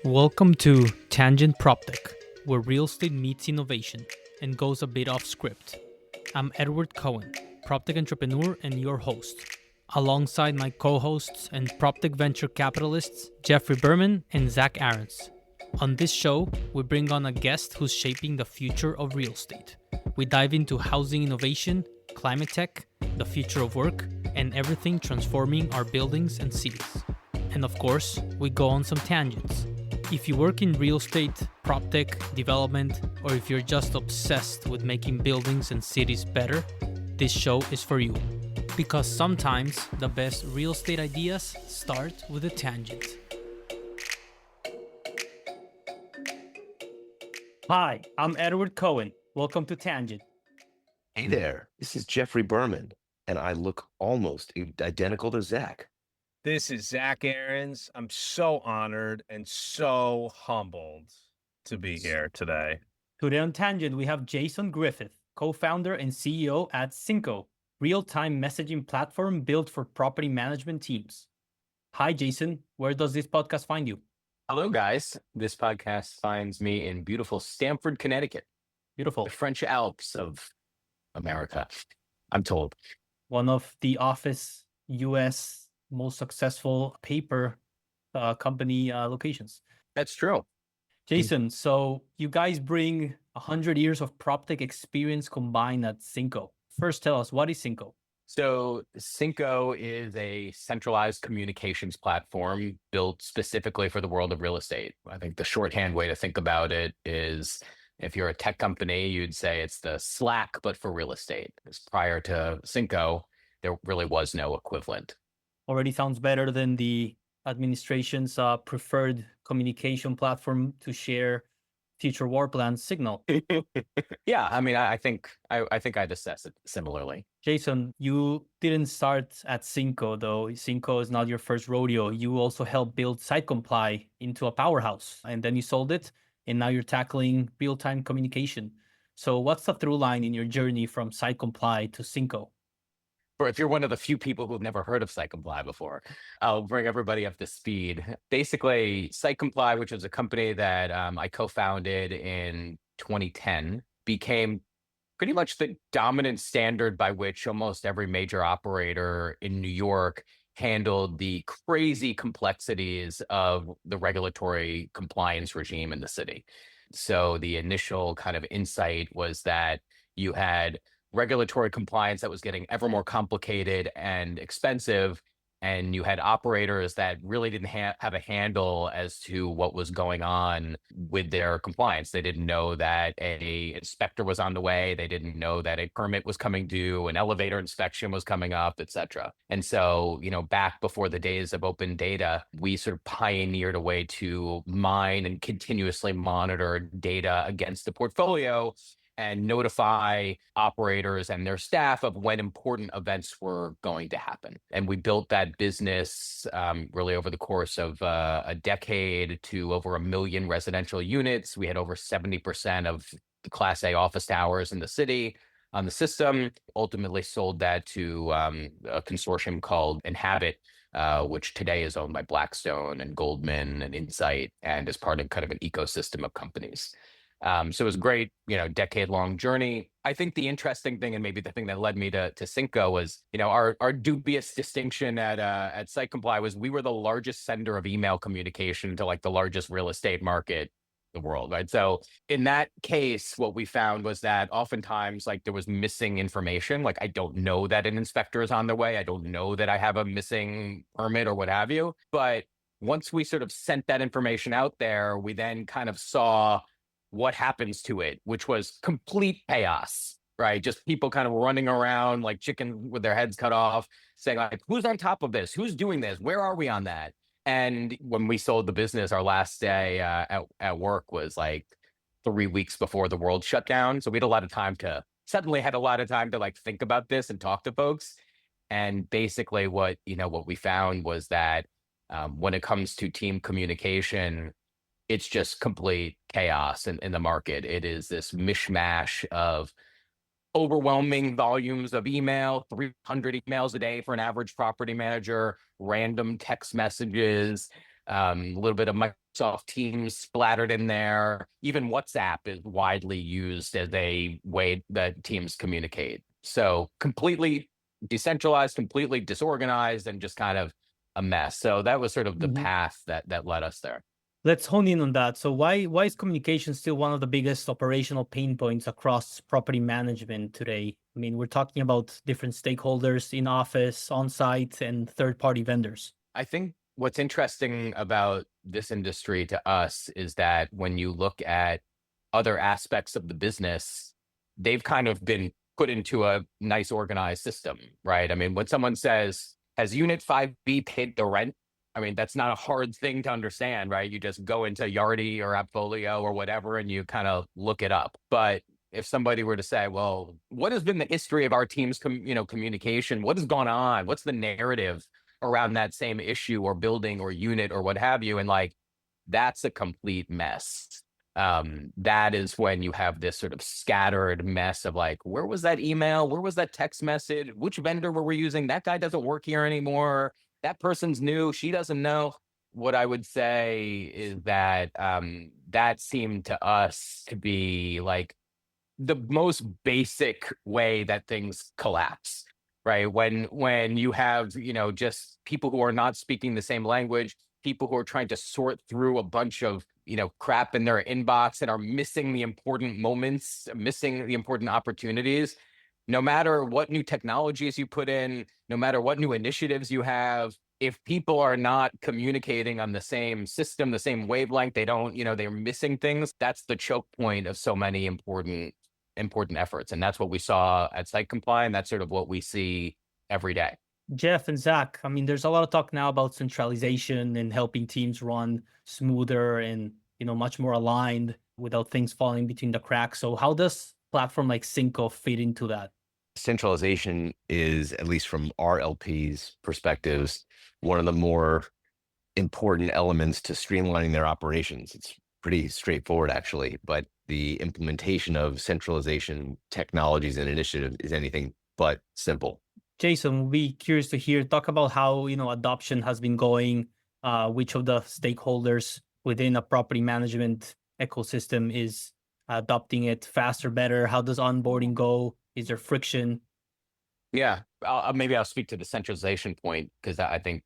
Welcome to Tangent PropTech, where real estate meets innovation and goes a bit off script. I'm Edward Cohen, PropTech entrepreneur and your host, alongside my co-hosts and PropTech venture capitalists Jeffrey Berman and Zach Ahrens. On this show, we bring on a guest who's shaping the future of real estate. We dive into housing innovation, climate tech, the future of work, and everything transforming our buildings and cities. And of course, we go on some tangents. If you work in real estate, prop tech, development, or if you're just obsessed with making buildings and cities better, this show is for you. Because sometimes the best real estate ideas start with a tangent. Hi, I'm Edward Cohen. Welcome to Tangent. Hey there, this is Jeffrey Berman, and I look almost identical to Zach. This is Zach Ahrens. I'm so honored and so humbled to be here today. Today on Tangent, we have Jason Griffith, co-founder and CEO at Synco, real-time messaging platform built for property management teams. Hi, Jason. Where does this podcast find you? Hello, guys. This podcast finds me in beautiful Stamford, Connecticut, Beautiful. the French Alps of America, I'm told. One of the Office US most successful paper company locations. That's true. Jason, so you guys bring 100 years of PropTech experience combined at Synco. First, tell us, what is Synco? So Synco is a centralized communications platform built specifically for the world of real estate. I think the shorthand way to think about it is if you're a tech company, you'd say it's the Slack, but for real estate. Because prior to Synco, there really was no equivalent. Already sounds better than the administration's preferred communication platform to share future war plans, Signal. Yeah, I mean, I think I'd assess it similarly. Jason, you didn't start at Synco, though. Synco is not your first rodeo. You also helped build SiteComply into a powerhouse, and then you sold it, and now you're tackling real-time communication. So what's the through line in your journey from SiteComply to Synco? Or if you're one of the few people who've never heard of SiteComply before, I'll bring everybody up to speed. Basically, SiteComply, which is a company that I co-founded in 2010, became pretty much the dominant standard by which almost every major operator in New York handled the crazy complexities of the regulatory compliance regime in the city. So the initial kind of insight was that you had regulatory compliance that was getting ever more complicated and expensive, and you had operators that really didn't have a handle as to what was going on with their compliance. They didn't know that a inspector was on the way. They didn't know that a permit was coming due, an elevator inspection was coming up, et cetera. And so, back before the days of open data, we sort of pioneered a way to mine and continuously monitor data against the portfolio and notify operators and their staff of when important events were going to happen. And we built that business really over the course of a decade to over 1 million residential units. We had over 70% of the Class A office towers in the city on the system. Ultimately sold that to a consortium called Inhabit, which today is owned by Blackstone and Goldman and Insight, and is part of kind of an ecosystem of companies. So it was a great, decade-long journey. I think the interesting thing, and maybe the thing that led me to Synco, was, our dubious distinction at SiteComply was we were the largest sender of email communication to like the largest real estate market in the world, right? So in that case, what we found was that oftentimes like there was missing information. Like I don't know that an inspector is on the way. I don't know that I have a missing permit or what have you. But once we sort of sent that information out there, we then kind of saw what happens to it, which was complete chaos, right? Just people kind of running around like chicken with their heads cut off, saying like, who's on top of this? Who's doing this? Where are we on that? And when we sold the business, our last day at work was like 3 weeks before the world shut down. So we had a lot of time to like think about this and talk to folks. And basically what we found was that when it comes to team communication, it's just complete chaos in the market. It is this mishmash of overwhelming volumes of email, 300 emails a day for an average property manager, random text messages, a little bit of Microsoft Teams splattered in there. Even WhatsApp is widely used as a way that teams communicate. So completely decentralized, completely disorganized, and just kind of a mess. So that was sort of the path that led us there. Let's hone in on that. So why is communication still one of the biggest operational pain points across property management today? I mean, we're talking about different stakeholders in office, on site, and third-party vendors. I think what's interesting about this industry to us is that when you look at other aspects of the business, they've kind of been put into a nice organized system, right? I mean, when someone says, has unit 5B paid the rent? I mean, that's not a hard thing to understand, right? You just go into Yardi or Appfolio or whatever, and you kind of look it up. But if somebody were to say, well, what has been the history of our team's communication? What has gone on? What's the narrative around that same issue or building or unit or what have you? And like, that's a complete mess. That is when you have this sort of scattered mess of like, where was that email? Where was that text message? Which vendor were we using? That guy doesn't work here anymore. That person's new. She doesn't know. What I would say is that that seemed to us to be like the most basic way that things collapse, right? When you have, just people who are not speaking the same language, people who are trying to sort through a bunch of, crap in their inbox and are missing the important moments, missing the important opportunities. No matter what new technologies you put in, no matter what new initiatives you have, if people are not communicating on the same system, the same wavelength, they don't, they're missing things. That's the choke point of so many important efforts. And that's what we saw at SiteComply, and that's sort of what we see every day. Jeff and Zach, I mean, there's a lot of talk now about centralization and helping teams run smoother and, much more aligned without things falling between the cracks. So how does platform like Synco fit into that? Centralization is, at least from our LP's perspectives, one of the more important elements to streamlining their operations. It's pretty straightforward, actually, but the implementation of centralization technologies and initiatives is anything but simple. Jason, we'll be curious to talk about how, adoption has been going, which of the stakeholders within a property management ecosystem is adopting it faster, better? How does onboarding go? Is there friction? Yeah, maybe I'll speak to the centralization point, because I think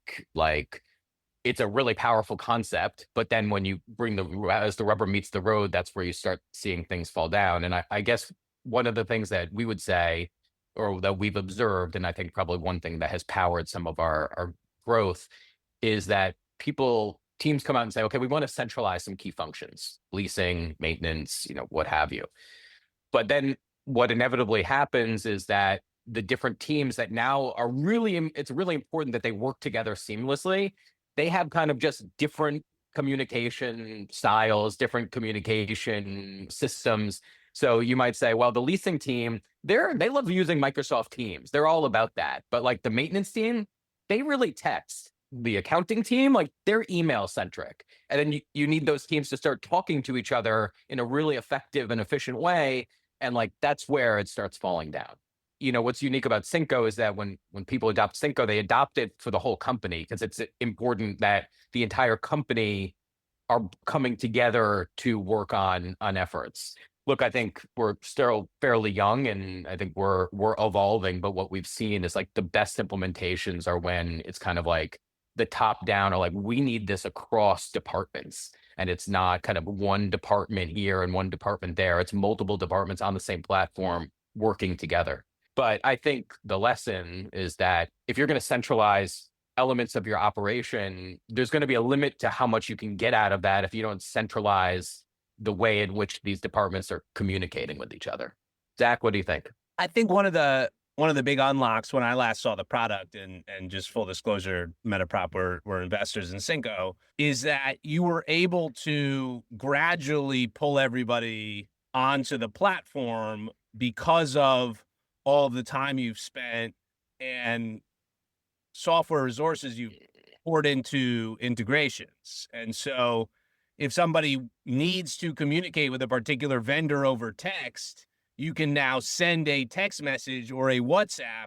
it's a really powerful concept, but then when you bring as the rubber meets the road, that's where you start seeing things fall down. And I guess one of the things that we would say, or that we've observed, and I think probably one thing that has powered some of our growth, is that teams come out and say, okay, we want to centralize some key functions, leasing, maintenance, what have you. But then what inevitably happens is that the different teams that now are it's really important that they work together seamlessly. They have kind of just different communication styles, different communication systems. So you might say, well, the leasing team, they love using Microsoft Teams. They're all about that. But like the maintenance team, they really text. The accounting team, they're email centric. And then you need those teams to start talking to each other in a really effective and efficient way. And that's where it starts falling down. What's unique about Synco is that when people adopt Synco, they adopt it for the whole company, because it's important that the entire company are coming together to work on efforts. Look, I think we're still fairly young, and I think we're evolving, but what we've seen is the best implementations are when it's kind of the top down, or we need this across departments, and it's not kind of one department here and one department there. It's multiple departments on the same platform working together. But I think the lesson is that if you're going to centralize elements of your operation, there's going to be a limit to how much you can get out of that if you don't centralize the way in which these departments are communicating with each other. Zach, what do you think? I think one of the big unlocks when I last saw the product, and just full disclosure, Metaprop were investors in Synco, is that you were able to gradually pull everybody onto the platform because of all the time you've spent and software resources you've poured into integrations. And so if somebody needs to communicate with a particular vendor over text, you can now send a text message or a WhatsApp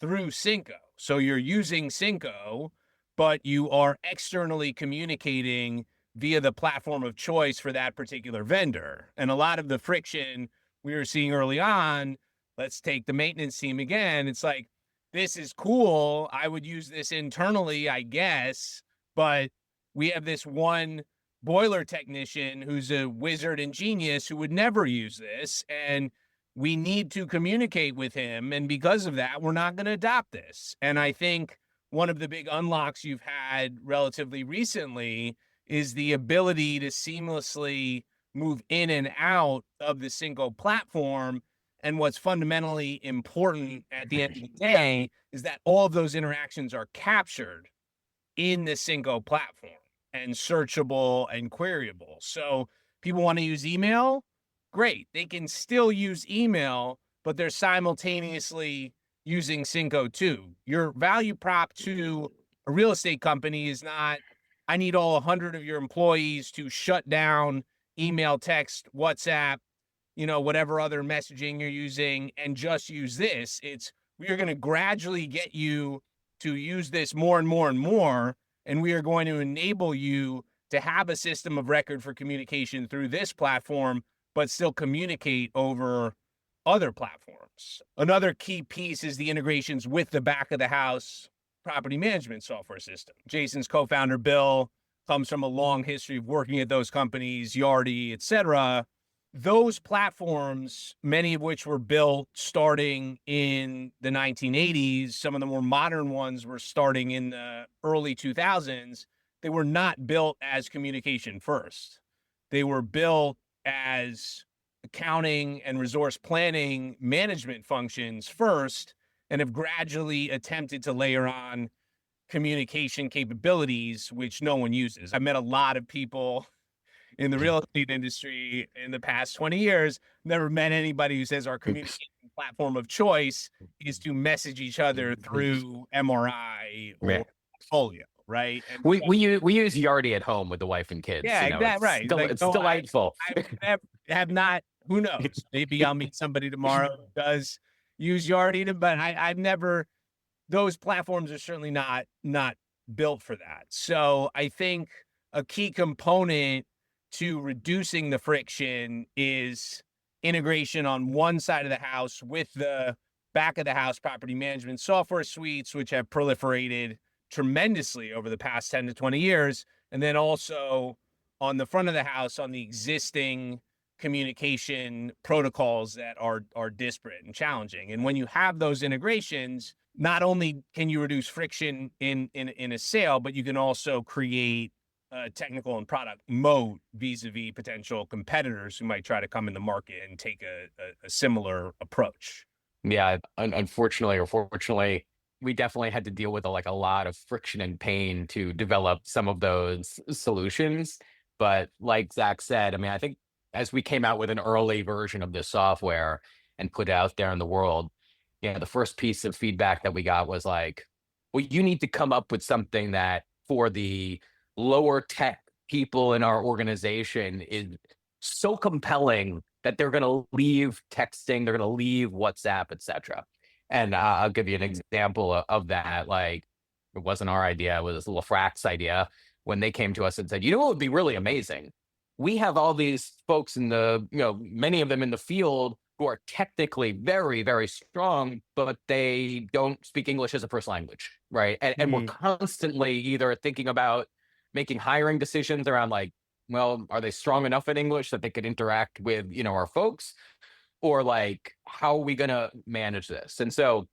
through Synco. So you're using Synco but you are externally communicating via the platform of choice for that particular vendor. And a lot of the friction we were seeing early on, let's take the maintenance team again. It's like, this is cool. I would use this internally, I guess, but we have this one boiler technician who's a wizard and genius who would never use this. And we need to communicate with him. And because of that, we're not going to adopt this. And I think one of the big unlocks you've had relatively recently is the ability to seamlessly move in and out of the Synco platform. And what's fundamentally important at the end of the day is that all of those interactions are captured in the Synco platform and searchable and queryable. So people want to use email, great. They can still use email, but they're simultaneously using Synco too. Your value prop to a real estate company is not, I need all 100 of your employees to shut down email, text, WhatsApp, whatever other messaging you're using, and just use this. It's, we are going to gradually get you to use this more and more and more, and we are going to enable you to have a system of record for communication through this platform, but still communicate over other platforms. Another key piece is the integrations with the back of the house property management software system. Jason's co-founder, Bill, comes from a long history of working at those companies, Yardi, et cetera. Those platforms, many of which were built starting in the 1980s, some of the more modern ones were starting in the early 2000s. They were not built as communication first. They were built as accounting and resource planning management functions first, and have gradually attempted to layer on communication capabilities, which no one uses. I've met a lot of people in the real estate industry in the past 20 years, never met anybody who says our communication platform of choice is to message each other through MRI or portfolio, right? And we use Yardi at home with the wife and kids. Yeah, exactly, right. It's delightful. I have not, who knows? Maybe I'll meet somebody tomorrow who does use Yardi, but I've never, those platforms are certainly not built for that. So I think a key component to reducing the friction is integration on one side of the house with the back of the house property management software suites, which have proliferated tremendously over the past 10 to 20 years. And then also on the front of the house on the existing communication protocols that are disparate and challenging. And when you have those integrations, not only can you reduce friction in a sale, but you can also create technical and product moat vis-a-vis potential competitors who might try to come in the market and take a similar approach. Yeah, unfortunately or fortunately, we definitely had to deal with a lot of friction and pain to develop some of those solutions. But like Zach said, I mean, I think as we came out with an early version of this software and put it out there in the world, the first piece of feedback that we got was like, well, you need to come up with something that for the lower tech people in our organization is so compelling that they're going to leave texting, they're going to leave WhatsApp, etc. And I'll give you an example of that. Like, it wasn't our idea, it was LeFrak's idea when they came to us and said, what would be really amazing? We have all these folks in the, many of them in the field who are technically very, very strong, but they don't speak English as a first language, right? And we're constantly either thinking about making hiring decisions around like, well, are they strong enough in English that they could interact with, our folks? Or like, how are we going to manage this? And so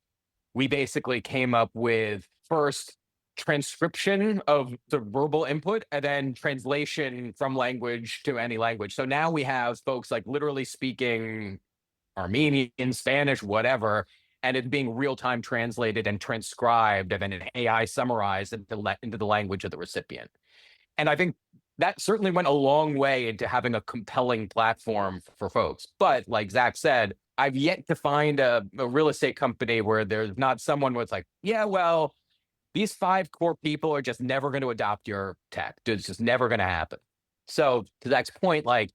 we basically came up with first transcription of the verbal input and then translation from language to any language. So now we have folks like literally speaking Armenian, Spanish, whatever, and it's being real-time translated and transcribed and then an AI summarized into the language of the recipient. And I think that certainly went a long way into having a compelling platform for folks. But like Zach said, I've yet to find a real estate company where there's not someone where it's like, yeah, well, these 5 core people are just never going to adopt your tech. It's just never going to happen. So to Zach's point, like,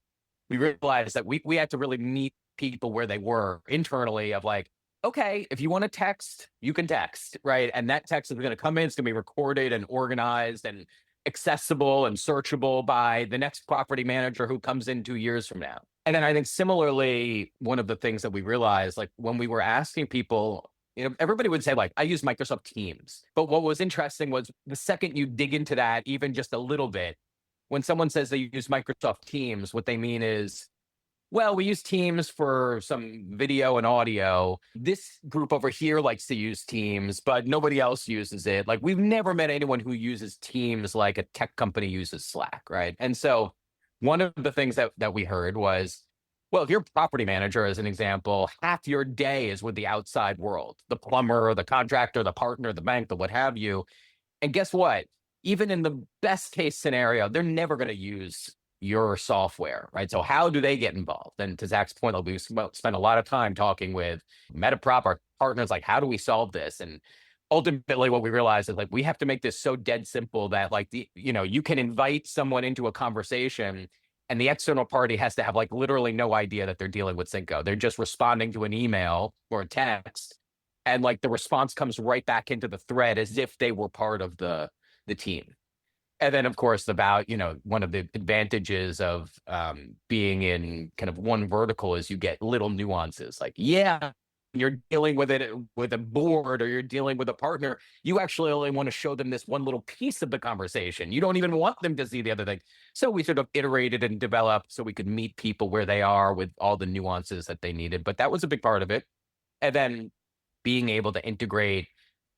we realized that we had to really meet people where they were internally of like, okay, if you want to text, you can text, right? And that text is going to come in, it's going to be recorded and organized and accessible and searchable by the next property manager who comes in 2 years from now. And then I think similarly, one of the things that we realized, like when we were asking people, everybody would say like, I use Microsoft Teams. But what was interesting was the second you dig into that, even just a little bit, when someone says they use Microsoft Teams, what they mean is, well, we use Teams for some video and audio. This group over here likes to use Teams, but nobody else uses it. Like we've never met anyone who uses Teams like a tech company uses Slack, right? And so one of the things that we heard was, well, if you're a property manager, as an example, half your day is with the outside world, the plumber, the contractor, the partner, the bank, the what have you. And guess what? Even in the best case scenario, they're never going to use your software, right? So how do they get involved? And to Zach's point, like we spent a lot of time talking with Metaprop, our partners, like, how do we solve this? And ultimately what we realized is like, we have to make this so dead simple that like, you can invite someone into a conversation and the external party has to have like literally no idea that they're dealing with Synco. They're just responding to an email or a text. And like the response comes right back into the thread as if they were part of the team. And then, of course, one of the advantages of being in kind of one vertical is you get little nuances. Like, yeah, you're dealing with it with a board or you're dealing with a partner. You actually only want to show them this one little piece of the conversation. You don't even want them to see the other thing. So we sort of iterated and developed so we could meet people where they are with all the nuances that they needed. But that was a big part of it. And then being able to integrate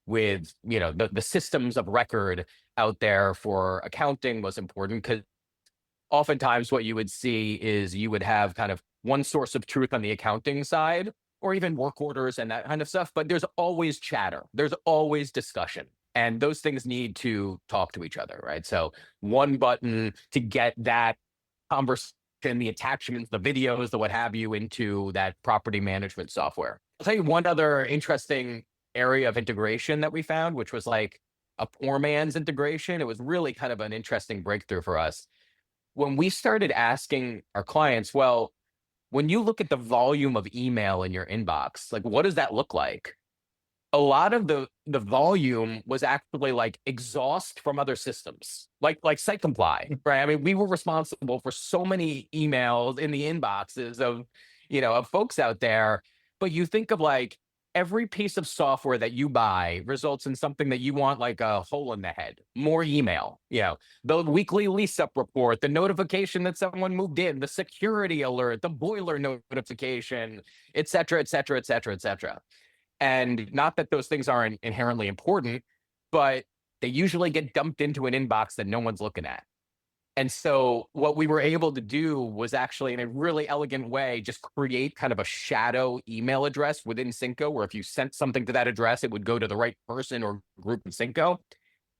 with the systems of record out there for accounting was important, because oftentimes what you would see is you would have kind of one source of truth on the accounting side, or even work orders and that kind of stuff, but there's always chatter, there's always discussion, and those things need to talk to each other, right? So one button to get that conversation, the attachments, the videos, the what have you, into that property management software. I'll tell you one other interesting area of integration that we found, which was like a poor man's integration. It was really kind of an interesting breakthrough for us. When we started asking our clients, well, when you look at the volume of email in your inbox, like what does that look like? A lot of the volume was actually like exhaust from other systems, like SiteComply, right? I mean, we were responsible for so many emails in the inboxes of folks out there. But you think of like every piece of software that you buy results in something that you want, like a hole in the head, more email, the weekly lease up report, the notification that someone moved in, the security alert, the boiler notification, et cetera, et cetera, et cetera, et cetera. And not that those things aren't inherently important, but they usually get dumped into an inbox that no one's looking at. And so what we were able to do was actually, in a really elegant way, just create kind of a shadow email address within Synco, where if you sent something to that address, it would go to the right person or group in Synco.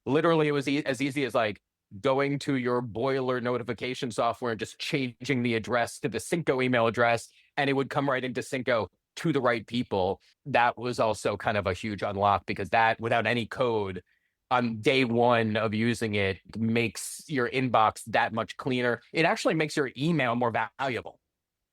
Literally, it was as easy as like going to your boiler notification software and just changing the address to the Synco email address, and it would come right into Synco to the right people. That was also kind of a huge unlock, because that, without any code, on day one of using it, makes your inbox that much cleaner. It actually makes your email more valuable.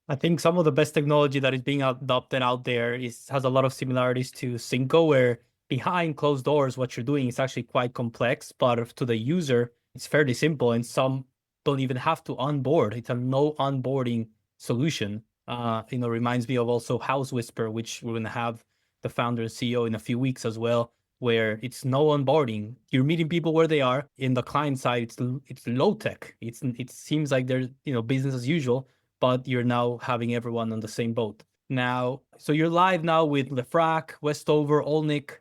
I think some of the best technology that is being adopted out there has a lot of similarities to Synco, where behind closed doors, what you're doing is actually quite complex, but to the user, it's fairly simple, and some don't even have to onboard. It's a no onboarding solution. Reminds me of also House Whisper, which we're going to have the founder and CEO in a few weeks as well, where it's no onboarding. You're meeting people where they are. In the client side, it's low tech. It seems like there's business as usual, but you're now having everyone on the same boat. Now, so you're live now with LeFrak, Westover, Olnick.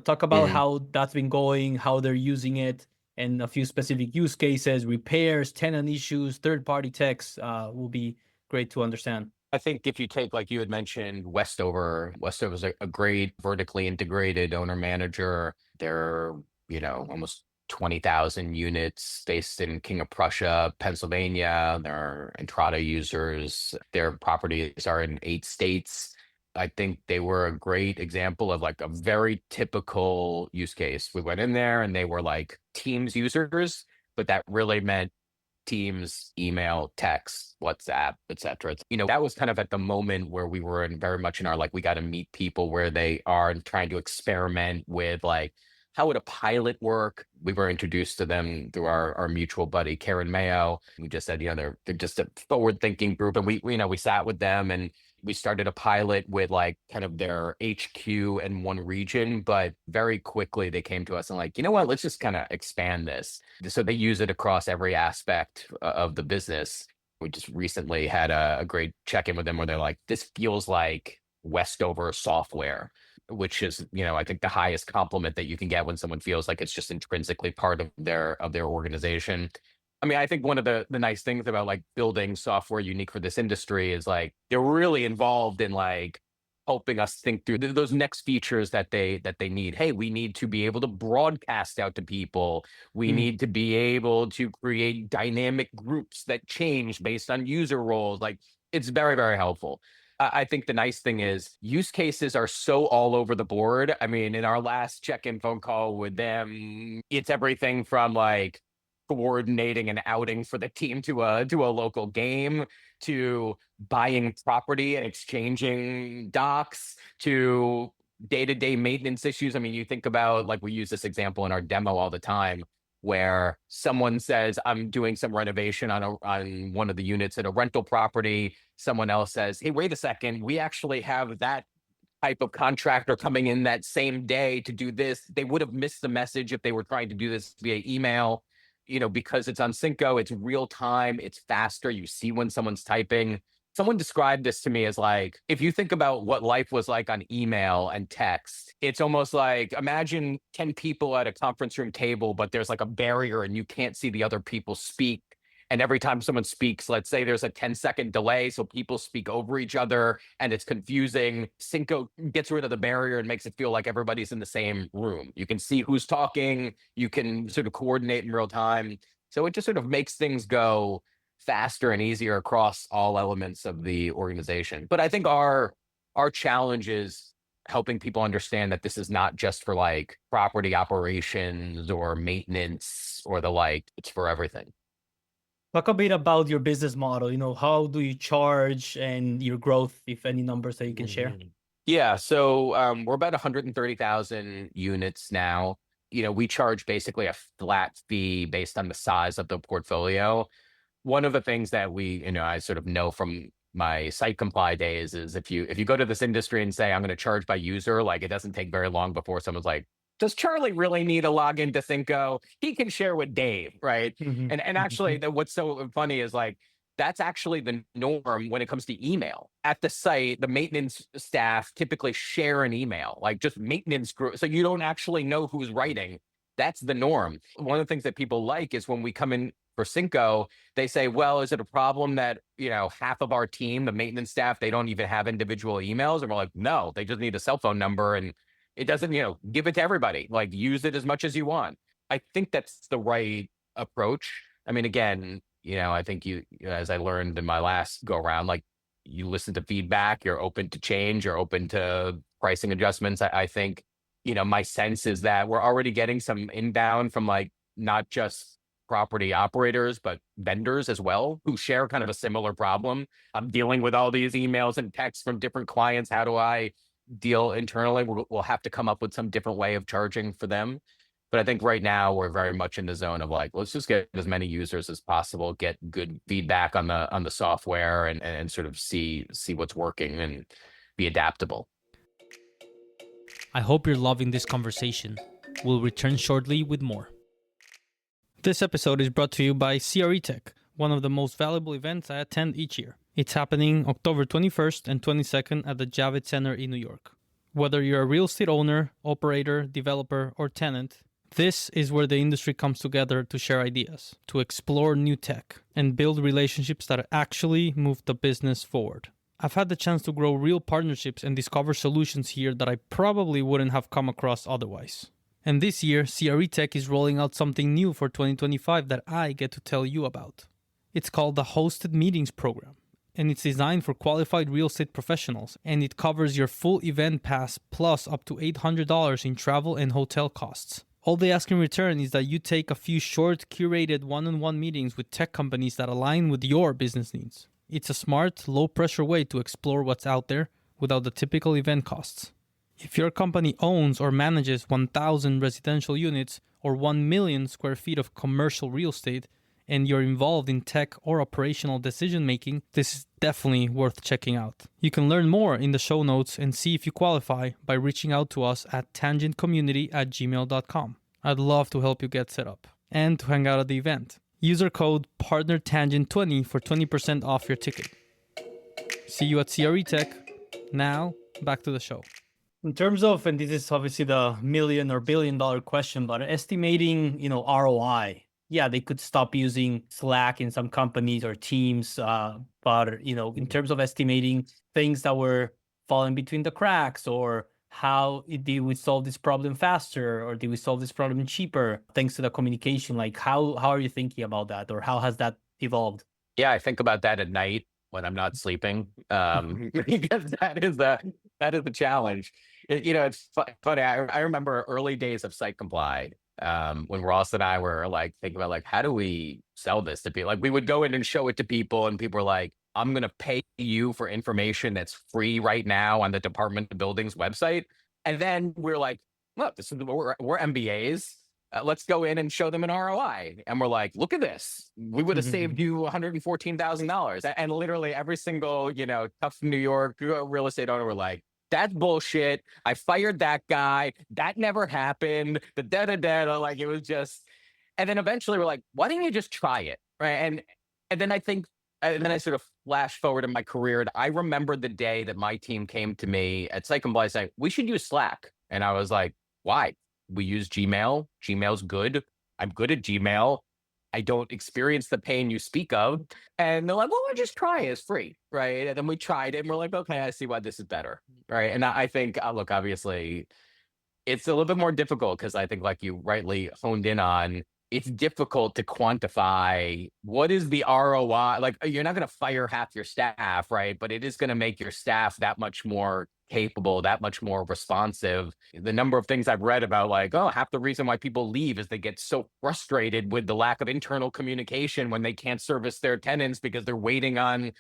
Talk about how that's been going, how they're using it, and a few specific use cases, repairs, tenant issues, third-party techs will be great to understand. I think if you take, like you had mentioned, Westover is a great vertically integrated owner manager. They're, almost 20,000 units based in King of Prussia, Pennsylvania. They're Entrata users. Their properties are in 8 states. I think they were a great example of like a very typical use case. We went in there and they were like Teams users, but that really meant Teams, email, text, WhatsApp, etc. That was kind of at the moment where we were very much in our we got to meet people where they are and trying to experiment with how would a pilot work? We were introduced to them through our mutual buddy, Karen Mayo. We just said, they're just a forward-thinking group. And we sat with them and we started a pilot with kind of their HQ in one region, but very quickly they came to us and you know what, let's just kind of expand this. So they use it across every aspect of the business. We just recently had a great check-in with them where they're like, this feels like Westover software, which is, I think the highest compliment that you can get when someone feels like it's just intrinsically part of their organization. I mean, I think one of the nice things about building software unique for this industry is they're really involved in helping us think through those next features that they need. Hey, we need to be able to broadcast out to people. We need to be able to create dynamic groups that change based on user roles. It's very, very helpful. I think the nice thing is use cases are so all over the board. I mean, in our last check-in phone call with them, it's everything from coordinating an outing for the team to a local game, to buying property and exchanging docs, to day-to-day maintenance issues. I mean, you think about we use this example in our demo all the time, where someone says, I'm doing some renovation on one of the units at a rental property. Someone else says, hey, wait a second, we actually have that type of contractor coming in that same day to do this. They would have missed the message if they were trying to do this via email. Because it's on Synco, it's real time, it's faster. You see when someone's typing. Someone described this to me as if you think about what life was like on email and text, it's almost imagine 10 people at a conference room table, but there's a barrier and you can't see the other people speak. And every time someone speaks, let's say there's a 10-second delay, so people speak over each other and it's confusing. Synco gets rid of the barrier and makes it feel like everybody's in the same room. You can see who's talking, you can sort of coordinate in real time. So it just sort of makes things go faster and easier across all elements of the organization. But I think our challenge is helping people understand that this is not just for property operations or maintenance or it's for everything. Talk a bit about your business model. How do you charge and your growth, if any numbers that you can share? Yeah, so we're about 130,000 units now. We charge basically a flat fee based on the size of the portfolio. One of the things that I sort of know from my SiteComply days is if you go to this industry and say, I'm going to charge by user, it doesn't take very long before someone's like, does Charlie really need a login to Synco? He can share with Dave, right? And actually, what's so funny is that's actually the norm when it comes to email. At the site, the maintenance staff typically share an email, just maintenance group. So you don't actually know who's writing. That's the norm. One of the things that people like is when we come in for Synco, they say, well, is it a problem that, half of our team, the maintenance staff, they don't even have individual emails? And we're like, no, they just need a cell phone number and it doesn't, give it to everybody, use it as much as you want. I think that's the right approach. I mean, again, I think as I learned in my last go around, you listen to feedback, you're open to change, you're open to pricing adjustments. I think, my sense is that we're already getting some inbound from not just property operators, but vendors as well, who share kind of a similar problem. I'm dealing with all these emails and texts from different clients. How do I deal internally? We'll have to come up with some different way of charging for them. But I think right now we're very much in the zone of let's just get as many users as possible, get good feedback on the software and sort of see what's working and be adaptable. I hope you're loving this conversation. We'll return shortly with more. This episode is brought to you by CREtech, one of the most valuable events I attend each year. It's happening October 21st and 22nd at the Javits Center in New York. Whether you're a real estate owner, operator, developer, or tenant, this is where the industry comes together to share ideas, to explore new tech, and build relationships that actually move the business forward. I've had the chance to grow real partnerships and discover solutions here that I probably wouldn't have come across otherwise. And this year, CREtech is rolling out something new for 2025 that I get to tell you about. It's called the Hosted Meetings Program, and it's designed for qualified real estate professionals, and it covers your full event pass plus up to $800 in travel and hotel costs. All they ask in return is that you take a few short, curated one-on-one meetings with tech companies that align with your business needs. It's a smart, low-pressure way to explore what's out there without the typical event costs. If your company owns or manages 1,000 residential units or 1 million square feet of commercial real estate, and you're involved in tech or operational decision-making, this is definitely worth checking out. You can learn more in the show notes and see if you qualify by reaching out to us at tangentcommunity@gmail.com. I'd love to help you get set up and to hang out at the event. User code PARTNERTANGENT20 for 20% off your ticket. See you at CREtech. Now, back to the show. In terms of, and this is obviously the million or billion dollar question, but estimating, ROI. Yeah, they could stop using Slack in some companies or Teams, but in terms of estimating things that were falling between the cracks, or how did we solve this problem faster, or did we solve this problem cheaper thanks to the communication? Like, how are you thinking about that, or how has that evolved? Yeah, I think about that at night when I'm not sleeping, because that is the challenge. It's funny. I remember early days of SiteComply, when Ross and I were like thinking about like, how do we sell this to people? Like, we would go in and show it to people, and people were like, I'm going to pay you for information that's free right now on the Department of Buildings website. And then we're like, look, this is we're MBAs. Let's go in and show them an ROI. And we're like, look at this. We would have saved you $114,000. And literally every single, tough New York real estate owner were like, that's bullshit. I fired that guy. That never happened. The da-da-da. Like, it was just, and then eventually we're like, why didn't you just try it? Right. And then I think, and then I sort of flash forward in my career. And I remember the day that my team came to me at SiteComply saying, we should use Slack. And I was like, why? We use Gmail. Gmail's good. I'm good at Gmail. I don't experience the pain you speak of. And they're like, well, we'll just try it. It's free, right? And then we tried it, and we're like, okay, I see why this is better, right? And I think, look, obviously, it's a little bit more difficult because I think, like you rightly honed in on, it's difficult to quantify what is the ROI. Like, you're not going to fire half your staff, right? But it is going to make your staff that much more capable, that much more responsive. The number of things I've read about, like, oh, half the reason why people leave is they get so frustrated with the lack of internal communication when they can't service their tenants because they're waiting on,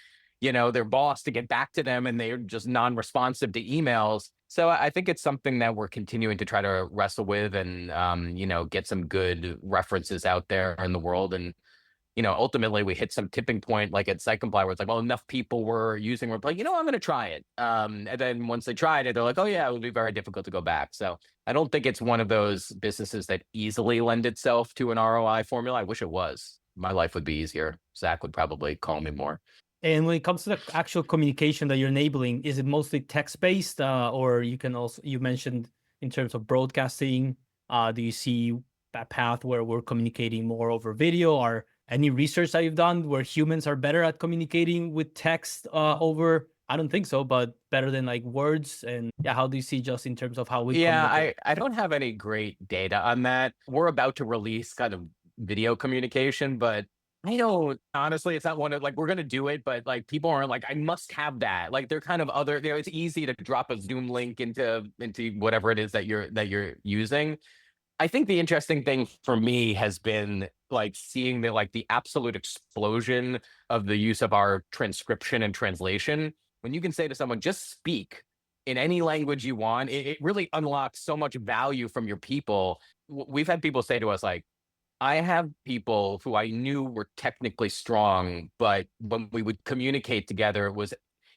their boss to get back to them, and they're just non-responsive to emails. So I think it's something that we're continuing to try to wrestle with and, get some good references out there in the world. And, ultimately we hit some tipping point, like at SiteComply, where it's like, well, enough people were using, we're like, I'm going to try it. And then once they tried it, they're like, oh yeah, it would be very difficult to go back. So I don't think it's one of those businesses that easily lend itself to an ROI formula. I wish it was. My life would be easier. Zach would probably call me more. And when it comes to the actual communication that you're enabling, is it mostly text-based, or you mentioned in terms of broadcasting, do you see that path where we're communicating more over video, or any research that you've done where humans are better at communicating with text over? I don't think so, but better than like words. And yeah, how do you see just in terms of how we communicate? I don't have any great data on that. We're about to release kind of video communication, but I don't, honestly, it's not one of, like, we're going to do it, but like people aren't like, I must have that. Like, they're kind of other, it's easy to drop a Zoom link into whatever it is that you're using. I think the interesting thing for me has been like seeing the absolute explosion of the use of our transcription and translation. When you can say to someone, just speak in any language you want, it really unlocks so much value from your people. We've had people say to us, like, I have people who I knew were technically strong, but when we would communicate together,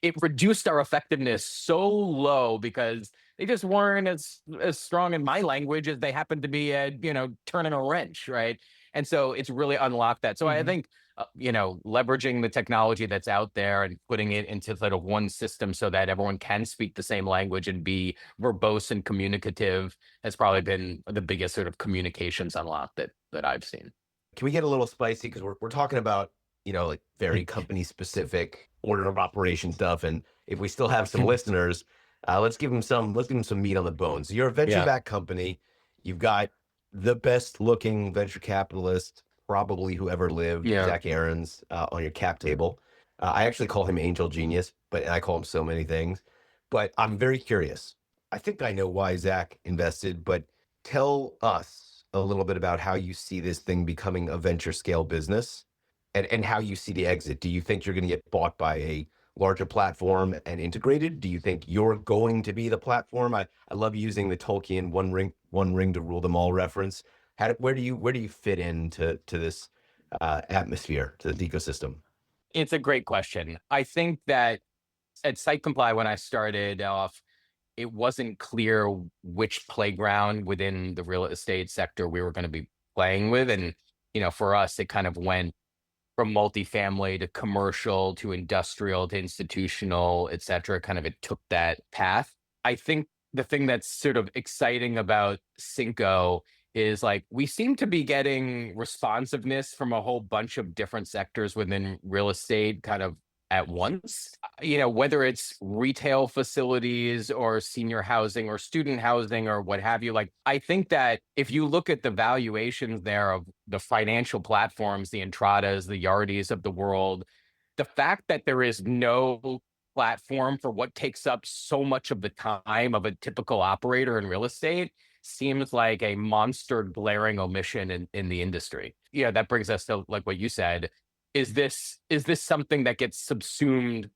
it reduced our effectiveness so low because they just weren't as strong in my language as they happened to be at, turning a wrench, right? And so it's really unlocked that. So I think, leveraging the technology that's out there and putting it into sort of one system so that everyone can speak the same language and be verbose and communicative has probably been the biggest sort of communications unlock that I've seen. Can we get a little spicy? Because we're talking about, like very company specific order of operation stuff. And if we still have some listeners, let's give them some meat on the bones. So you're a venture-backed company. You've got the best looking venture capitalist probably who ever lived, Zach Aaron's, on your cap table. I actually call him Angel Genius, but I call him so many things. But I'm very curious. I think I know why Zach invested, but tell us a little bit about how you see this thing becoming a venture scale business and how you see the exit? Do you think you're going to get bought by a larger platform and integrated? Do you think you're going to be the platform? I love using the Tolkien one ring to rule them all reference. Where do you fit into this atmosphere, to the ecosystem? It's a great question. I think that at SiteComply, when I started off, it wasn't clear which playground within the real estate sector we were going to be playing with. And, for us, it kind of went from multifamily to commercial to industrial to institutional, et cetera. Kind of it took that path. I think the thing that's sort of exciting about Synco is like we seem to be getting responsiveness from a whole bunch of different sectors within real estate kind of at once, whether it's retail facilities or senior housing or student housing or what have you. Like, I think that if you look at the valuations there of the financial platforms, the Entradas, the Yardis of the world, the fact that there is no platform for what takes up so much of the time of a typical operator in real estate seems like a monster glaring omission in the industry. Yeah, that brings us to like what you said. Is this something that gets subsumed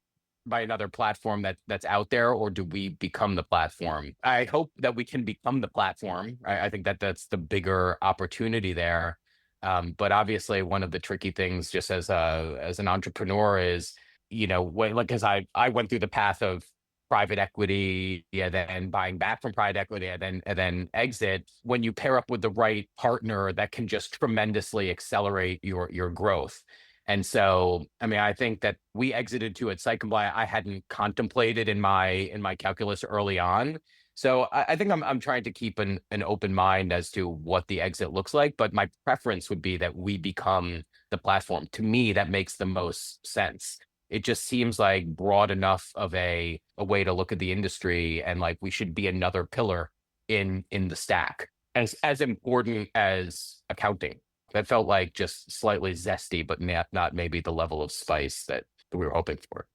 by another platform that's out there, or do we become the platform? I hope that we can become the platform. I think that's the bigger opportunity there. But obviously, one of the tricky things, just as an entrepreneur, is because I went through the path of private equity, then buying back from private equity, and then exit. When you pair up with the right partner, that can just tremendously accelerate your growth. And so, I mean, I think that we exited to at SiteComply. I hadn't contemplated in my calculus early on. So I think I'm trying to keep an open mind as to what the exit looks like. But my preference would be that we become the platform. To me, that makes the most sense. It just seems like broad enough of a way to look at the industry, and like we should be another pillar in the stack, as important as accounting. That felt like just slightly zesty, but not maybe the level of spice that we were hoping for.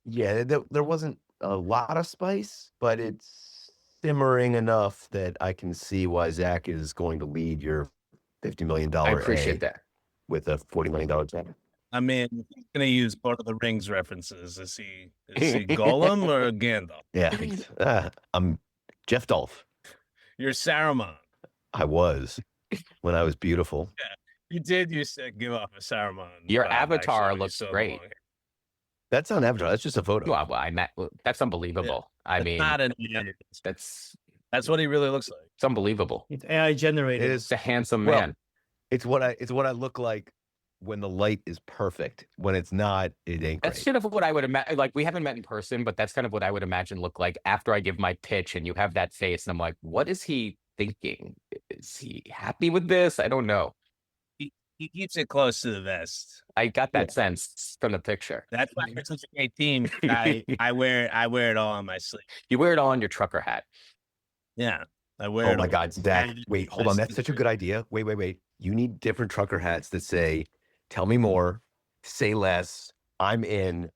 Yeah, there wasn't a lot of spice, but it's simmering enough that I can see why Zach is going to lead your $50 million I appreciate that. with a $40 million check. I mean, he's going to use Lord of the Rings references. Is he Gollum or Gandalf? I'm Jeff Dolph. You're Saruman. I was when I was beautiful. Yeah, you did used to give off a Saruman. Your avatar looks great. That's not an avatar. That's just a photo. Well, that's unbelievable. Yeah. I mean, not that's what he really looks like. It's unbelievable. It's AI generated. It's a handsome man. It's what I look like when the light is perfect. When it's not, it ain't That's great. sort of what I would imagine. Like, we haven't met in person, but that's kind of what I would imagine look like after I give my pitch and you have that face. And I'm like, what is he thinking? Is he happy with this? I don't know. He keeps it close to the vest. I got that sense from the picture. That's why we're such a great team. I wear it all on my sleeve. You wear it all on your trucker hat. Yeah, I wear it. Oh my God, Zach! Wait, hold on. That's such a good idea. Wait. You need different trucker hats that say, "Tell me more, say less. I'm in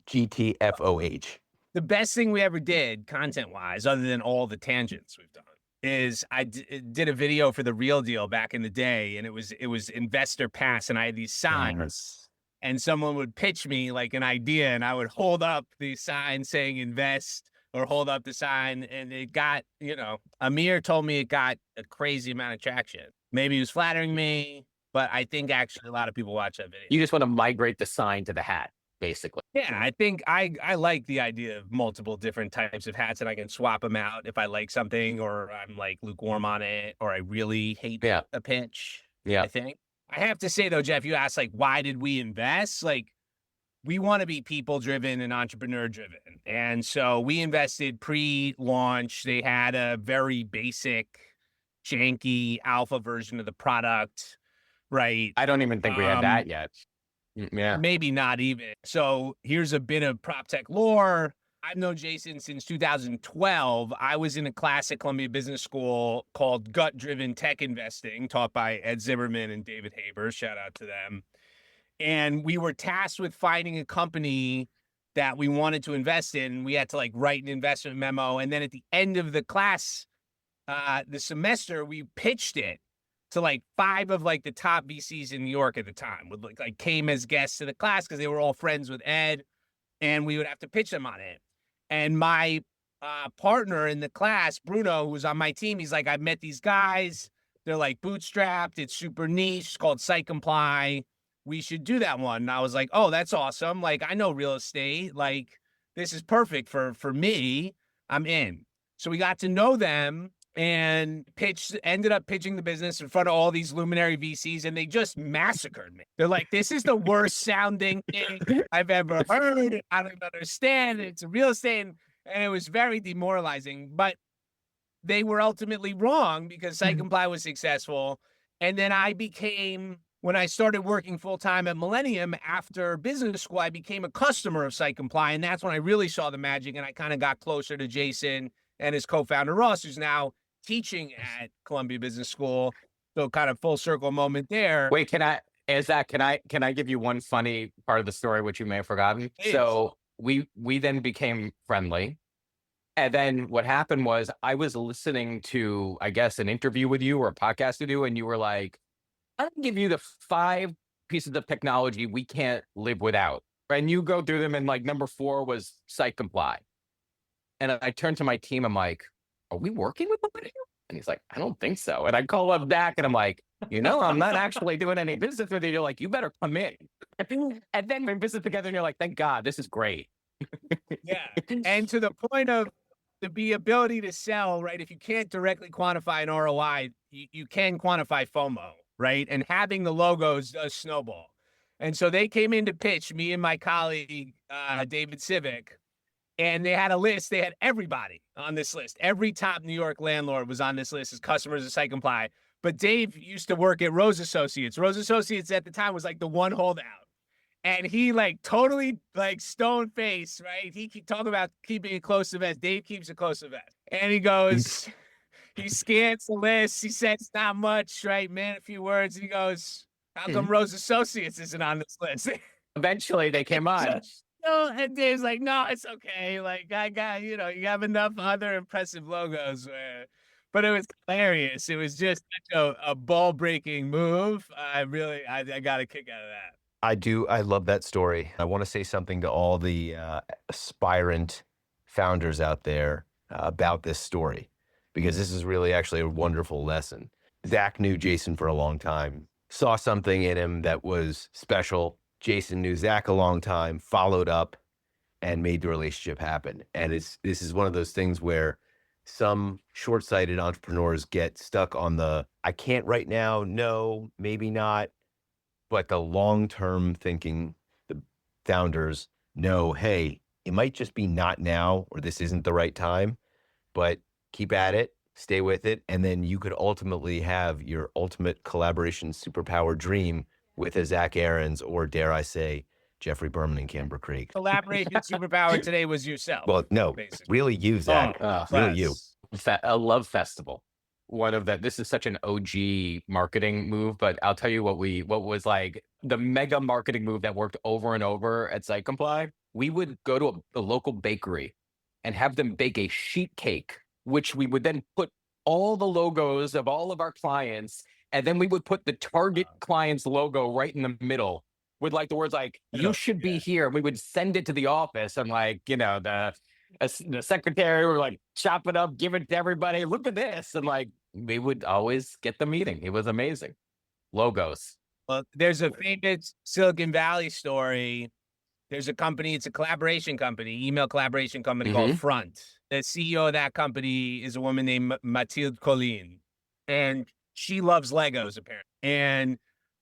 GTFOH." The best thing we ever did, content-wise, other than all the tangents we've done, is I did a video for The Real Deal back in the day, and it was Investor Pass, and I had these signs, and someone would pitch me like an idea, and I would hold up the sign saying invest, or hold up the sign, and it got, Amir told me it got a crazy amount of traction. Maybe he was flattering me, but I think actually a lot of people watch that video. You just want to migrate the sign to the hat, basically. Yeah, I think I like the idea of multiple different types of hats, and I can swap them out if I like something, or I'm like lukewarm on it, or I really hate a pitch. Yeah. I think. I have to say though, Jeff, you asked like, why did we invest? Like, we want to be people-driven and entrepreneur-driven. And so we invested pre-launch. They had a very basic, janky alpha version of the product, right? I don't even think we had that yet. Yeah. Maybe not even. So here's a bit of prop tech lore. I've known Jason since 2012. I was in a class at Columbia Business School called Gut-Driven Tech Investing, taught by Ed Zimmerman and David Haber. Shout out to them. And we were tasked with finding a company that we wanted to invest in. We had to like write an investment memo. And then at the end of the class, the semester, we pitched it to like 5 of like the top VCs in New York at the time, would like came as guests to the class because they were all friends with Ed, and we would have to pitch them on it. And my partner in the class, Bruno, who was on my team, he's like, I've met these guys. They're like bootstrapped. It's super niche. It's called SiteComply. We should do that one. And I was like, oh, that's awesome. Like, I know real estate. Like, this is perfect for me. I'm in. So we got to know them and ended up pitching the business in front of all these luminary VCs, and they just massacred me. They're like, this is the worst sounding thing I've ever heard. I don't understand. It's a real estate. And it was very demoralizing, but they were ultimately wrong because SiteComply was successful. And then when I started working full-time at Millennium after business school, I became a customer of SiteComply. And that's when I really saw the magic. And I kind of got closer to Jason and his co-founder, Ross, who's now teaching at Columbia Business School. So kind of full circle moment there. Wait, can I give you one funny part of the story, which you may have forgotten? Please. So we then became friendly. And then what happened was I was listening to, I guess, an interview with you or a podcast with you, and you were like, I'll give you the 5 pieces of technology we can't live without. And you go through them, and like number 4 was SiteComply. And I turned to my team, I'm like, are we working with Millennium? And he's like, I don't think so. And I call up Dak and I'm like, I'm not actually doing any business with you. You're like, you better come in. And then we visit together and you're like, thank God, this is great. Yeah. And to the point of the ability to sell, right? If you can't directly quantify an ROI, you can quantify FOMO, right? And having the logos does snowball. And so they came in to pitch, me and my colleague, David Civic, and they had a list. They had everybody on this list. Every top New York landlord was on this list as customers of SiteComply. But Dave used to work at Rose Associates. Rose Associates at the time was like the one holdout. And he like totally like stone face, right? He keep talking about keeping it close to vest. Dave keeps it close to vest. And he goes, he scans the list. He says not much, right? Man, a few words. And he goes, how come Rose Associates isn't on this list? Eventually they came on. And Dave's like, no, it's okay. Like, I got, you have enough other impressive logos. But it was hilarious. It was just such a ball-breaking move. I got a kick out of that. I do. I love that story. I want to say something to all the aspirant founders out there about this story, because this is really actually a wonderful lesson. Zach knew Jason for a long time, saw something in him that was special. Jason knew Zach a long time, followed up, and made the relationship happen. And this is one of those things where some short-sighted entrepreneurs get stuck on the, I can't right now, no, maybe not. But the long-term thinking, the founders know, hey, it might just be not now, or this isn't the right time, but keep at it, stay with it. And then you could ultimately have your ultimate collaboration superpower dream with a Zach Aarons, or dare I say, Jeffrey Berman and Canberra Creek. Collaboration superpower today was yourself. Well, no, basically. really you, Zach. Really you. A love festival. This is such an OG marketing move, but I'll tell you what was like the mega marketing move that worked over and over at SiteComply. We would go to a local bakery and have them bake a sheet cake, which we would then put all the logos of all of our clients, and then we would put the target client's logo right in the middle with like the words like, you should be here. We would send it to the office, and like, the secretary would like chop it up, give it to everybody. Look at this. And like, we would always get the meeting. It was amazing. Logos. Well, there's a famous Silicon Valley story. There's a company, it's a collaboration company, email collaboration company called Front. The CEO of that company is a woman named Mathilde Colline. And she loves Legos, apparently. And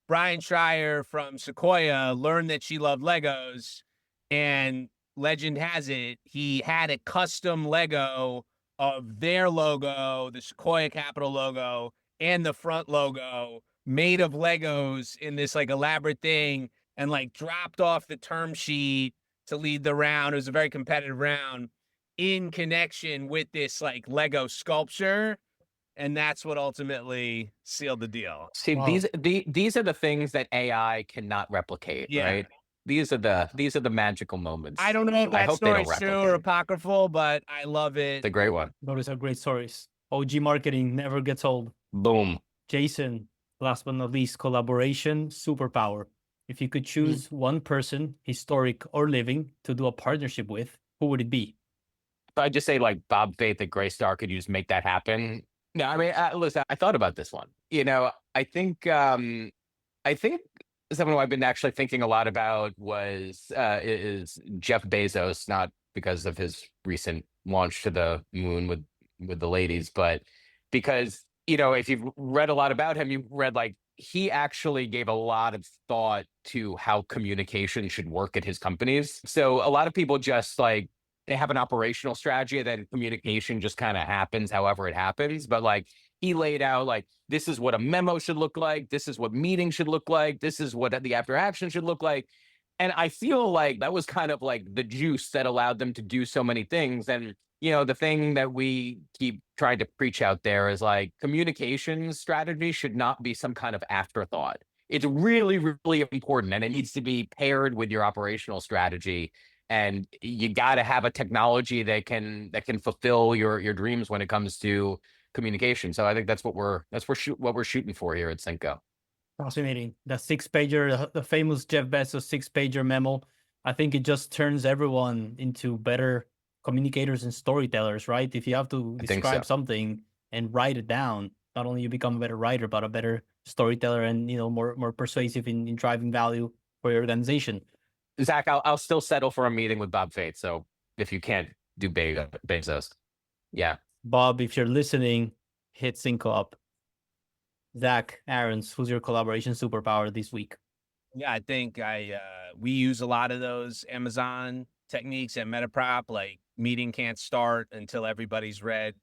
Brian Schreier from Sequoia learned that she loved Legos, and legend has it, he had a custom Lego of their logo, the Sequoia Capital logo, and the Front logo made of Legos in this like elaborate thing, and like dropped off the term sheet to lead the round. It was a very competitive round in connection with this like Lego sculpture. And that's what ultimately sealed the deal. See, these are the things that AI cannot replicate, right? These are the magical moments. I don't know if that story's true or apocryphal, but I love it. It's a great one. Those are great stories. OG marketing never gets old. Boom. Jason, Last but not least, collaboration, superpower. If you could choose one person, historic or living, to do a partnership with, who would it be? So I'd just say like Bob Faith at Greystar, could you just make that happen? No, I mean, listen, I thought about this one. I think someone who I've been actually thinking a lot about is Jeff Bezos, not because of his recent launch to the moon with the ladies, but because, if you've read a lot about him, you've read like he actually gave a lot of thought to how communication should work at his companies. So a lot of people just like, they have an operational strategy, and then communication just kind of happens however it happens. But like he laid out like, this is what a memo should look like. This is what meetings should look like. This is what the after action should look like. And I feel like that was kind of like the juice that allowed them to do so many things. And, the thing that we keep trying to preach out there is like communication strategy should not be some kind of afterthought. It's really, really important, and it needs to be paired with your operational strategy. And you got to have a technology that can fulfill your dreams when it comes to communication. So I think that's what we're shooting for here at Synco. Fascinating. The 6-pager, the famous Jeff Bezos 6-pager memo. I think it just turns everyone into better communicators and storytellers, right? If you have to describe something and write it down, not only you become a better writer, but a better storyteller and, more persuasive in driving value for your organization. Zach, I'll still settle for a meeting with Bob Faith. So if you can't do Bezos, yeah. Bob, if you're listening, hit Synco up. Zach, Aarons, who's your collaboration superpower this week? Yeah, I think we use a lot of those Amazon techniques at Metaprop, like meeting can't start until everybody's read.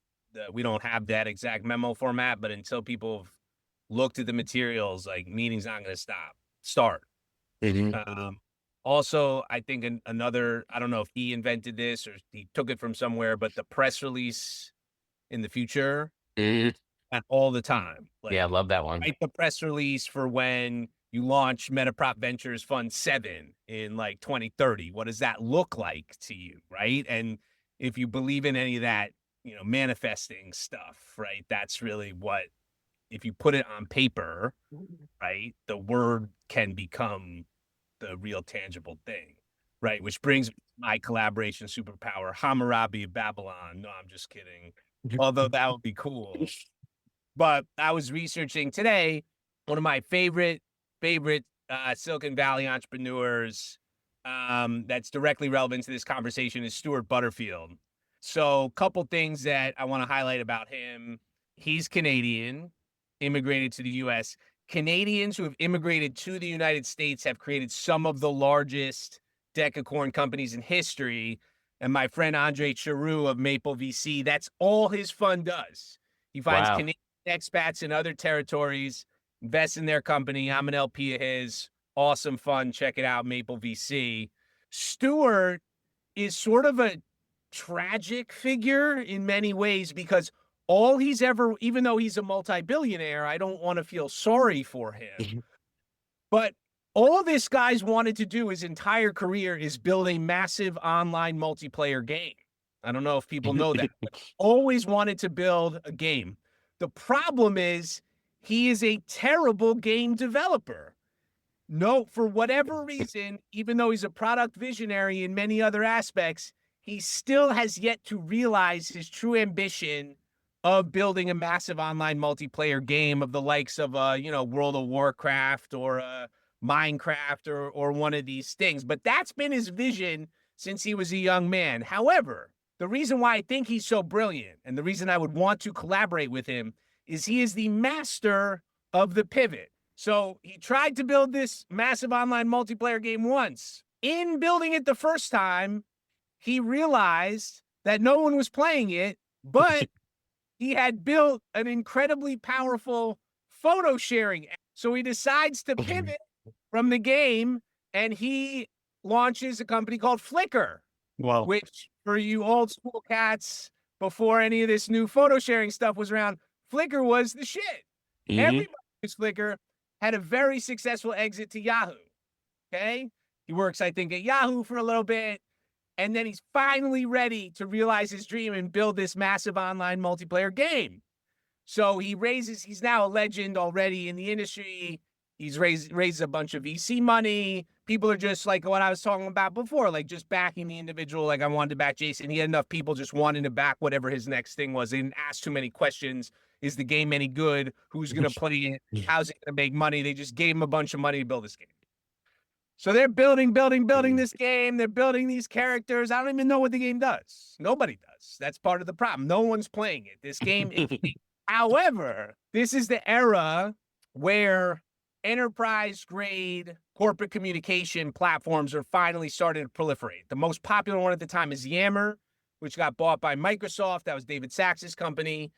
We don't have that exact memo format, but until people have looked at the materials, like meeting's not going to start. Also, I think another, I don't know if he invented this or he took it from somewhere, but the press release in the future and all the time. Like, yeah, I love that one. Write the press release for when you launch Metaprop Ventures Fund 7 in like 2030. What does that look like to you, right? And if you believe in any of that, manifesting stuff, right? That's really what, if you put it on paper, right, the word can become the real tangible thing, right? Which brings my collaboration superpower, Hammurabi of Babylon. No, I'm just kidding. Although that would be cool. But I was researching today, one of my favorite Silicon Valley entrepreneurs that's directly relevant to this conversation is Stewart Butterfield. So a couple things that I want to highlight about him. He's Canadian, immigrated to the U.S. Canadians who have immigrated to the United States have created some of the largest decacorn companies in history. And my friend Andre Charoux of Maple VC, that's all his fund does. He finds Canadian expats in other territories, invests in their company. I'm an LP of his. Awesome fund. Check it out, Maple VC. Stewart is sort of a tragic figure in many ways because all he's ever, even though he's a multi-billionaire, I don't want to feel sorry for him. But all this guy's wanted to do his entire career is build a massive online multiplayer game. I don't know if people know that. But always wanted to build a game. The problem is he is a terrible game developer. No, for whatever reason, even though he's a product visionary in many other aspects, he still has yet to realize his true ambition of building a massive online multiplayer game of the likes of, World of Warcraft or Minecraft or one of these things. But that's been his vision since he was a young man. However, the reason why I think he's so brilliant and the reason I would want to collaborate with him is he is the master of the pivot. So he tried to build this massive online multiplayer game once. In building it the first time, he realized that no one was playing it, but he had built an incredibly powerful photo sharing app. So he decides to pivot from the game and he launches a company called Flickr. Wow. Which, for you old school cats, before any of this new photo sharing stuff was around, Flickr was the shit. Everybody who's Flickr had a very successful exit to Yahoo. Okay? He works, I think, at Yahoo for a little bit. And then he's finally ready to realize his dream and build this massive online multiplayer game. So he's now a legend already in the industry. He's raised a bunch of VC money. People are just like what I was talking about before, like just backing the individual. Like I wanted to back Jason. He had enough people just wanting to back whatever his next thing was. They didn't ask too many questions. Is the game any good? Who's going to play it? How's it going to make money? They just gave him a bunch of money to build this game. So they're building this game. They're building these characters. I don't even know what the game does. Nobody does. That's part of the problem. No one's playing it. This game is However, this is the era where enterprise-grade corporate communication platforms are finally starting to proliferate. The most popular one at the time is Yammer, which got bought by Microsoft. That was David Sachs' company.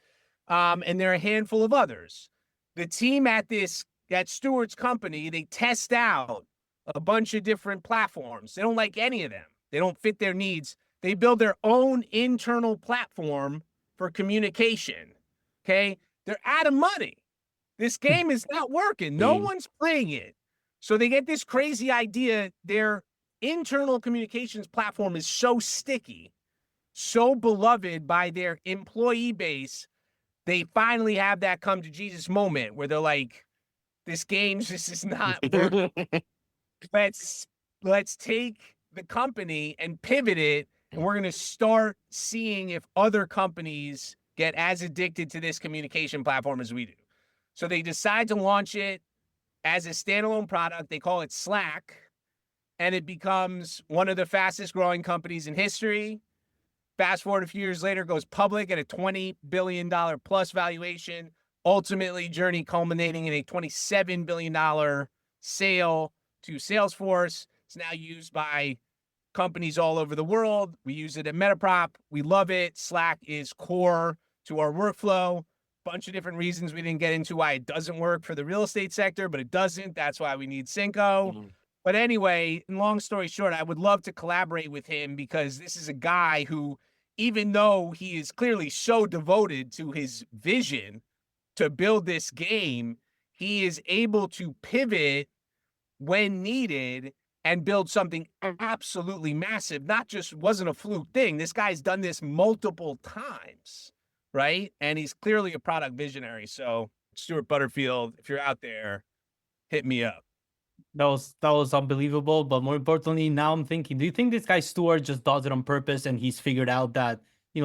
And there are a handful of others. The team at Stewart's company, they test out a bunch of different platforms. They don't like any of them. They don't fit their needs. They build their own internal platform for communication. Okay? They're out of money. This game is not working. No one's playing it. So they get this crazy idea. Their internal communications platform is so sticky, so beloved by their employee base. They finally have that come to Jesus moment where they're like, this is not working. Let's take the company and pivot it, and we're going to start seeing if other companies get as addicted to this communication platform as we do. So they decide to launch it as a standalone product. They call it Slack, and it becomes one of the fastest growing companies in history. Fast forward a few years later, goes public at a $20 billion plus valuation, ultimately journey culminating in a $27 billion sale to Salesforce. It's now used by companies all over the world. We use it at Metaprop. We love it. Slack is core to our workflow. Bunch of different reasons we didn't get into why it doesn't work for the real estate sector, but it doesn't. That's why we need Synco. But anyway, long story short, I would love to collaborate with him because this is a guy who, even though he is clearly so devoted to his vision to build this game, he is able to pivot when needed and build something absolutely massive. Not just wasn't a fluke thing. This guy's done this multiple times, right? And he's clearly a product visionary. So Stewart Butterfield, if you're out there, hit me up. That was unbelievable. But more importantly, now I'm thinking, do you think this guy Stewart just does it on purpose and he's figured out that,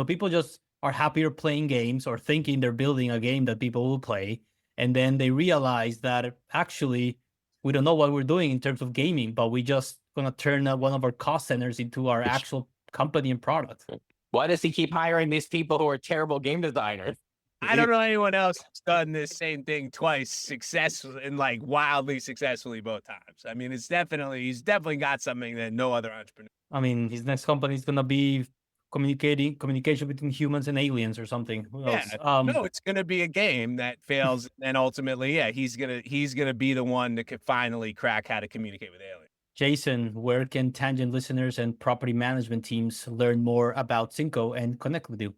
people just are happier playing games or thinking they're building a game that people will play. And then they realize that actually we don't know what we're doing in terms of gaming, but we just going to turn one of our cost centers into our actual company and product. Why does he keep hiring these people who are terrible game designers? I don't know anyone else who's done this same thing twice successfully and like wildly successfully both times. I mean, he's definitely got something that no other entrepreneur. I mean, his next company is going to be communication between humans and aliens or something. Who knows? No, it's going to be a game that fails. And ultimately, he's going to be the one that could finally crack how to communicate with aliens. Jason, where can Tangent listeners and property management teams learn more about Synco and connect with you?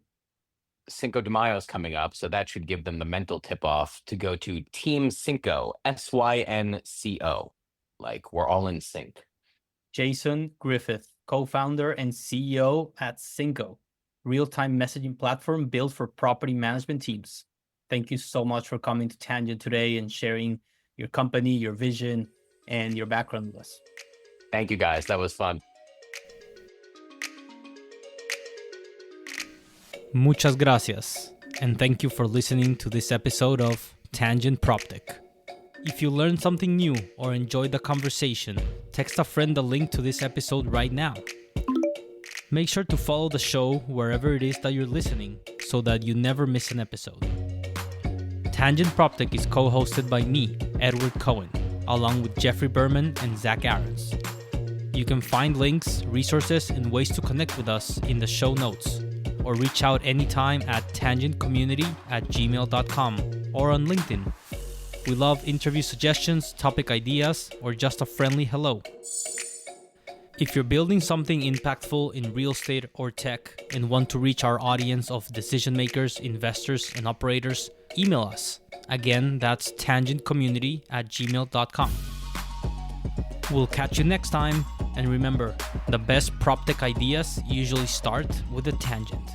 Cinco de Mayo is coming up, so that should give them the mental tip-off to go to Team Synco, SYNCO, like we're all in sync. Jason Griffith, co-founder and CEO at Synco, real-time messaging platform built for property management teams. Thank you so much for coming to Tangent today and sharing your company, your vision, and your background with us. Thank you, guys. That was fun. Muchas gracias, and thank you for listening to this episode of Tangent PropTech. If you learned something new or enjoyed the conversation, text a friend the link to this episode right now. Make sure to follow the show wherever it is that you're listening so that you never miss an episode. Tangent PropTech is co-hosted by me, Edward Cohen, along with Jeffrey Berman and Zach Aarons. You can find links, resources, and ways to connect with us in the show notes, or reach out anytime at tangentcommunity@gmail.com or on LinkedIn. We love interview suggestions, topic ideas, or just a friendly hello. If you're building something impactful in real estate or tech and want to reach our audience of decision makers, investors, and operators, email us. Again, that's tangentcommunity@gmail.com. We'll catch you next time, and remember, the best PropTech ideas usually start with a tangent.